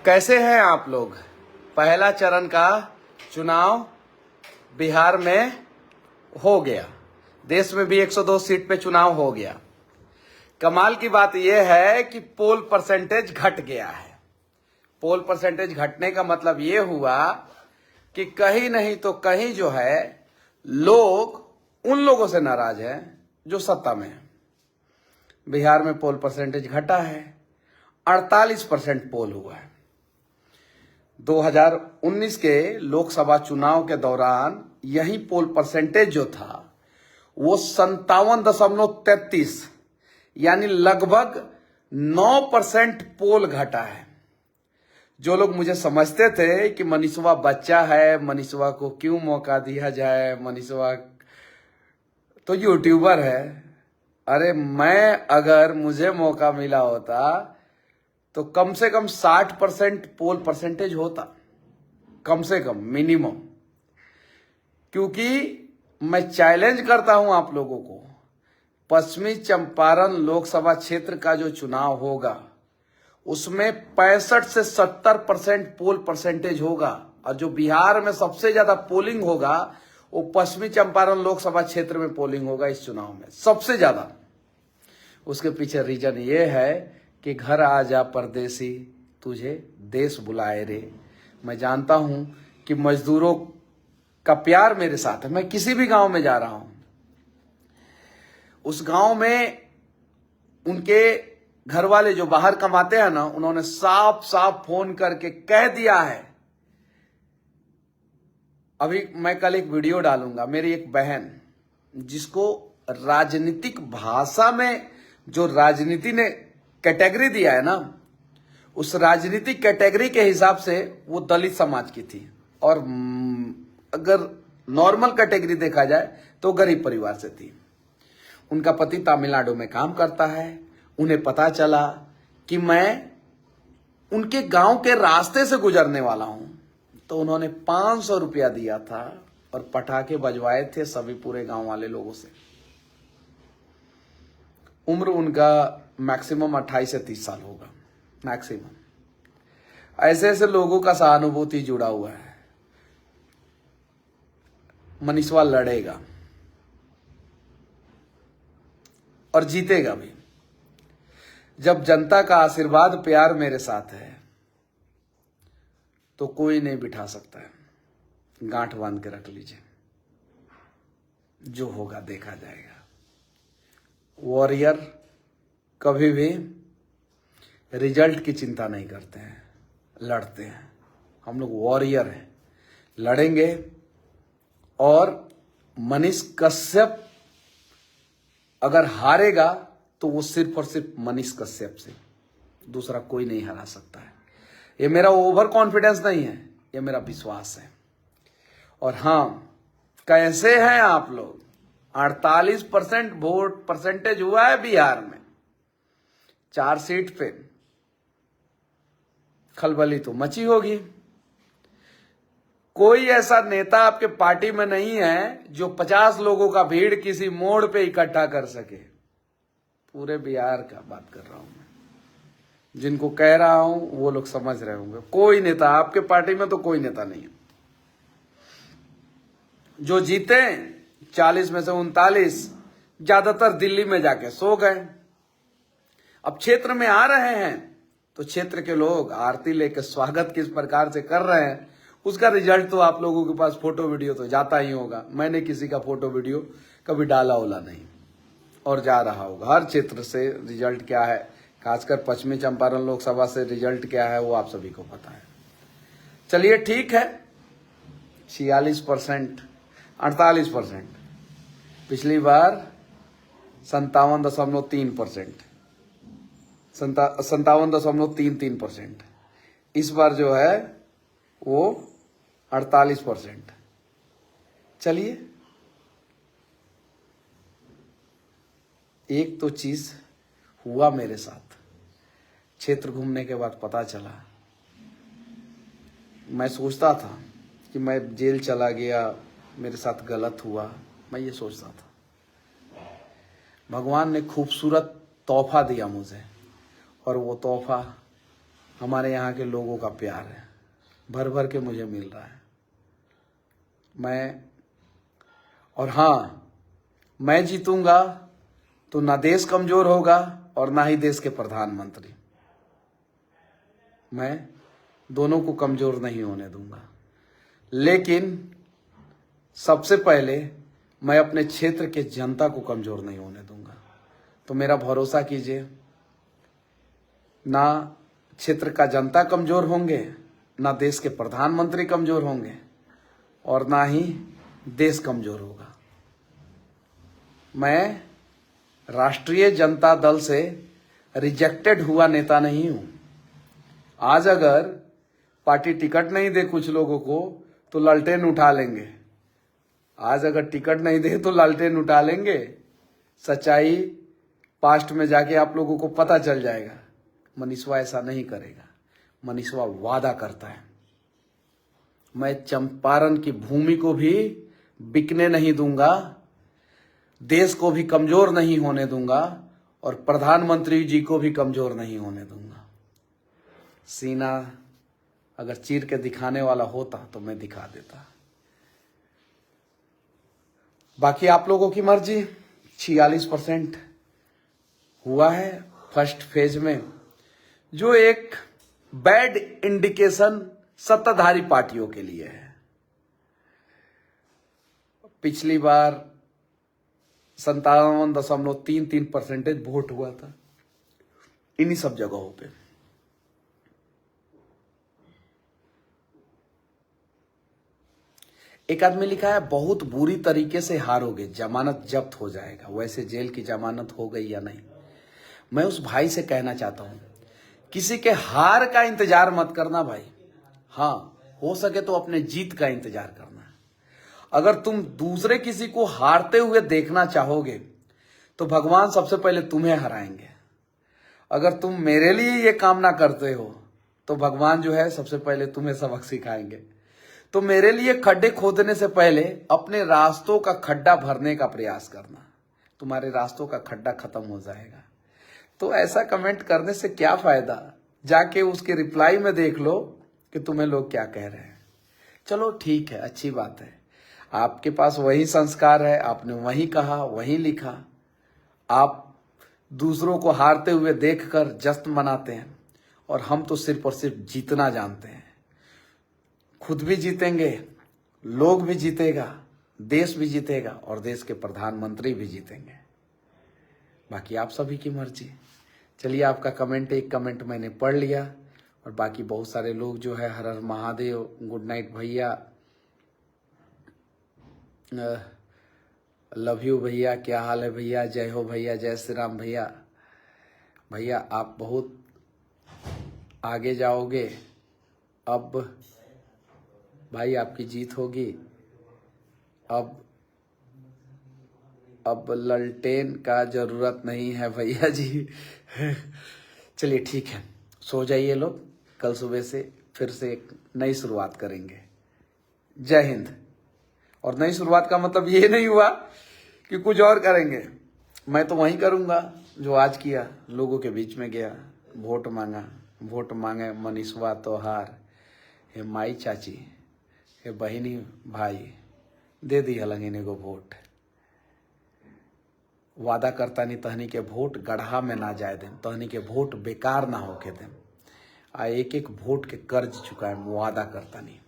कैसे हैं आप लोग? पहला चरण का चुनाव बिहार में हो गया। देश में भी 102 सीट पे चुनाव हो गया। कमाल की बात यह है कि पोल परसेंटेज घट गया है। पोल परसेंटेज घटने का मतलब यह हुआ कि कहीं नहीं तो कहीं जो है लोग उन लोगों से नाराज हैं जो सत्ता में है। बिहार में पोल परसेंटेज घटा है, 48% पोल हुआ है। 2019 के लोकसभा चुनाव के दौरान यही पोल परसेंटेज जो था वो 57.33 यानी लगभग 9% पोल घटा है। जो लोग मुझे समझते थे कि मनीषवा बच्चा है, मनीषवा को क्यों मौका दिया जाए, मनीषवा तो यूट्यूबर है। अरे अगर मुझे मौका मिला होता तो कम से कम 60% पोल परसेंटेज होता, कम से कम मिनिमम। क्योंकि मैं चैलेंज करता हूं आप लोगों को, पश्चिमी चंपारण लोकसभा क्षेत्र का जो चुनाव होगा उसमें 65 से 70% पोल परसेंटेज होगा, और जो बिहार में सबसे ज्यादा पोलिंग होगा वो पश्चिमी चंपारण लोकसभा क्षेत्र में पोलिंग होगा इस चुनाव में सबसे ज्यादा। उसके पीछे रीजन ये है कि घर आ जा परदेसी, तुझे देश बुलाए रे। मैं जानता हूं कि मजदूरों का प्यार मेरे साथ है। मैं किसी भी गांव में जा रहा हूं, उस गांव में उनके घर वाले जो बाहर कमाते हैं ना, उन्होंने साफ साफ फोन करके कह दिया है। अभी मैं कल एक वीडियो डालूंगा, मेरी एक बहन जिसको राजनीतिक भाषा में जो राजनीति ने कैटेगरी दिया है ना, उस राजनीतिक कैटेगरी के हिसाब से वो दलित समाज की थी, और अगर नॉर्मल कैटेगरी देखा जाए तो गरीब परिवार से थी। उनका पति तमिलनाडु में काम करता है। उन्हें पता चला कि मैं उनके गांव के रास्ते से गुजरने वाला हूं, तो उन्होंने 500 रुपया दिया था और पटाखे बजवाए थे सभी पूरे गांव वाले लोगों से। उम्र उनका मैक्सिमम 28 से 30 साल होगा, मैक्सिमम। ऐसे ऐसे लोगों का सहानुभूति जुड़ा हुआ है। मनीषवा लड़ेगा और जीतेगा भी। जब जनता का आशीर्वाद प्यार मेरे साथ है तो कोई नहीं बिठा सकता है। गांठ बांध के रख लीजिए, जो होगा देखा जाएगा। वॉरियर कभी भी रिजल्ट की चिंता नहीं करते हैं, लड़ते हैं। हम लोग वॉरियर हैं, लड़ेंगे। और मनीष कश्यप अगर हारेगा तो वो सिर्फ और सिर्फ मनीष कश्यप से, दूसरा कोई नहीं हरा सकता है। ये मेरा ओवर कॉन्फिडेंस नहीं है, ये मेरा विश्वास है। और हां, कैसे हैं आप लोग? 48% वोट परसेंटेज हुआ है बिहार में। 4 सीट पे खलबली तो मची होगी। कोई ऐसा नेता आपके पार्टी में नहीं है जो 50 लोगों का भीड़ किसी मोड़ पे इकट्ठा कर सके। पूरे बिहार का बात कर रहा हूं मैं, जिनको कह रहा हूं वो लोग समझ रहे होंगे। कोई नेता आपके पार्टी में तो कोई नेता नहीं है। जो जीते 40 में से 39 ज्यादातर दिल्ली में जाके सो गए। अब क्षेत्र में आ रहे हैं तो क्षेत्र के लोग आरती लेकर स्वागत किस प्रकार से कर रहे हैं, उसका रिजल्ट तो आप लोगों के पास फोटो वीडियो तो जाता ही होगा। मैंने किसी का फोटो वीडियो कभी डाला ओला नहीं, और जा रहा होगा। हर क्षेत्र से रिजल्ट क्या है, खासकर पश्चिमी चंपारण लोकसभा से रिजल्ट क्या है वो आप सभी को पता है। चलिए ठीक है, 46%, 48%। पिछली बार 57.3%, 57.33%। इस बार जो है वो 48%। चलिए, एक तो चीज हुआ मेरे साथ, क्षेत्र घूमने के बाद पता चला। मैं सोचता था कि मैं जेल चला गया, मेरे साथ गलत हुआ, मैं ये सोचता था। भगवान ने खूबसूरत तोहफा दिया मुझे, और वो तोहफा हमारे यहाँ के लोगों का प्यार है, भर भर के मुझे मिल रहा है। और हाँ, मैं जीतूंगा तो ना देश कमजोर होगा और ना ही देश के प्रधानमंत्री। मैं दोनों को कमजोर नहीं होने दूंगा, लेकिन सबसे पहले मैं अपने क्षेत्र के जनता को कमजोर नहीं होने दूंगा। तो मेरा भरोसा कीजिए, ना क्षेत्र का जनता कमजोर होंगे, ना देश के प्रधानमंत्री कमजोर होंगे और ना ही देश कमजोर होगा। मैं राष्ट्रीय जनता दल से रिजेक्टेड हुआ नेता नहीं हूं। आज अगर पार्टी टिकट नहीं दे कुछ लोगों को तो लालटेन उठा लेंगे। आज अगर टिकट नहीं दे तो लालटेन उठा लेंगे। सच्चाई पास्ट में जाके आप लोगों को पता चल जाएगा। मनीषवा ऐसा नहीं करेगा। मनीषवा वादा करता है। मैं चंपारण की भूमि को भी बिकने नहीं दूंगा, देश को भी कमजोर नहीं होने दूंगा और प्रधानमंत्री जी को भी कमजोर नहीं होने दूंगा। सीना अगर चीर के दिखाने वाला होता तो मैं दिखा देता। बाकी आप लोगों की मर्जी। 46% हुआ है फर्स्ट फेज में, जो एक बैड इंडिकेशन सत्ताधारी पार्टियों के लिए है। पिछली बार 57.33% वोट हुआ था इन्हीं सब जगहों पे। एक आदमी लिखा है बहुत बुरी तरीके से हारोगे, जमानत जब्त हो जाएगा। वैसे जेल की जमानत हो गई या नहीं? मैं उस भाई से कहना चाहता हूं, किसी के हार का इंतजार मत करना भाई। हाँ, हो सके तो अपने जीत का इंतजार करना। अगर तुम दूसरे किसी को हारते हुए देखना चाहोगे तो भगवान सबसे पहले तुम्हें हराएंगे। अगर तुम मेरे लिए ये कामना करते हो तो भगवान जो है सबसे पहले तुम्हें सबक सिखाएंगे। तो मेरे लिए खड्डे खोदने से पहले अपने रास्तों का खड्डा भरने का प्रयास करना, तुम्हारे रास्तों का खड्डा खत्म हो जाएगा। तो ऐसा कमेंट करने से क्या फायदा, जाके उसके रिप्लाई में देख लो कि तुम्हें लोग क्या कह रहे हैं। चलो ठीक है, अच्छी बात है, आपके पास वही संस्कार है, आपने वही कहा वही लिखा। आप दूसरों को हारते हुए देखकर जश्न मनाते हैं और हम तो सिर्फ और सिर्फ जीतना जानते हैं। खुद भी जीतेंगे, लोग भी जीतेगा, देश भी जीतेगा और देश के प्रधानमंत्री भी जीतेंगे। बाकी आप सभी की मर्जी। चलिए, आपका कमेंट, एक कमेंट मैंने पढ़ लिया और बाकी बहुत सारे लोग जो है हर हर महादेव, गुड नाइट भैया, लव यू भैया, क्या हाल है भैया, जय हो भैया, जय श्री राम भैया। भैया आप बहुत आगे जाओगे, अब भाई आपकी जीत होगी। अब ललटेन का जरूरत नहीं है भैया जी। चलिए ठीक है, सो जाइए लोग, कल सुबह से फिर से एक नई शुरुआत करेंगे। जय हिंद। और नई शुरुआत का मतलब ये नहीं हुआ कि कुछ और करेंगे। मैं तो वही करूंगा जो आज किया, लोगों के बीच में गया, वोट मांगा, वोट मांगे मनीषवा तोहार, हे माई चाची, हे बहिनी भाई, दे दी हलंगिनी को वोट। वादा करता नहीं तहनी के वोट गढ़ा में ना जाए दें, तहनी के वोट बेकार ना होके दें। एक एक वोट के कर्ज चुकाए, वादा करता नहीं।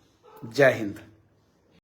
जय हिंद।